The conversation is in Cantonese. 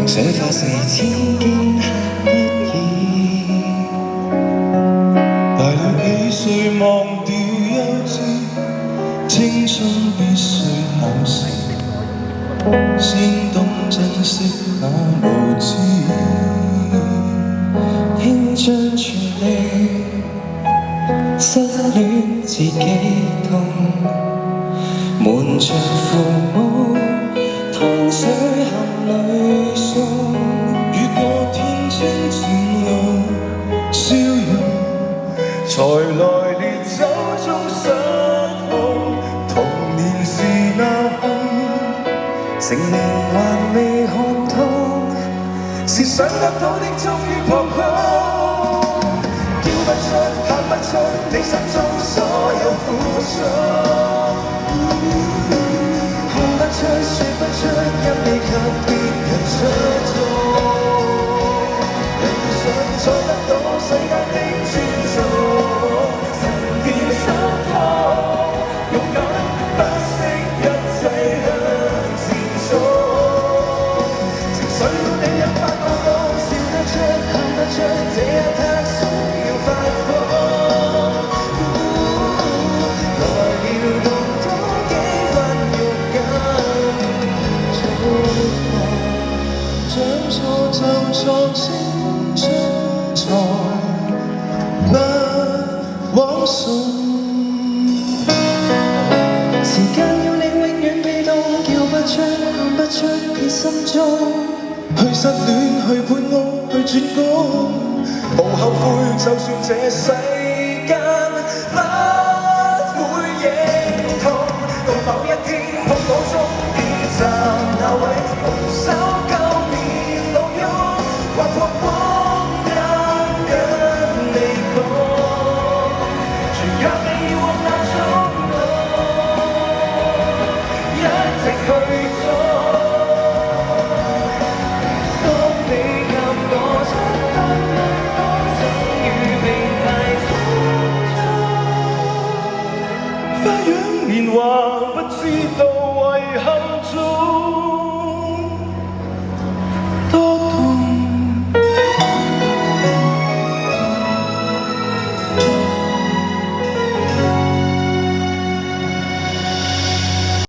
想發誓千金不易，大了幾歲忘掉幼稚，青春必須考試，先懂珍惜那無知。拼盡全力，失戀自己痛，瞞着父母，湯水含淚送。越過天青前路，笑容才來烈酒中失控。童年是那空，成年還未看通，是想得到的終於撲空。叫不出，喊不出你心中所有苦衷，看不出，說不出，因你給別人出眾。人想再得到世界的尊重，神變心痛，勇敢不惜一切向前衝。情緒到你一發覺到，笑得出，喊得出，這一刻需要發瘋。來了動多幾分肉緊，長錯就錯，青春才不枉送。時間要你永遠被動，叫不出，喊不出你心中。去失戀，去判屋，去轉工，無後悔，就算這世間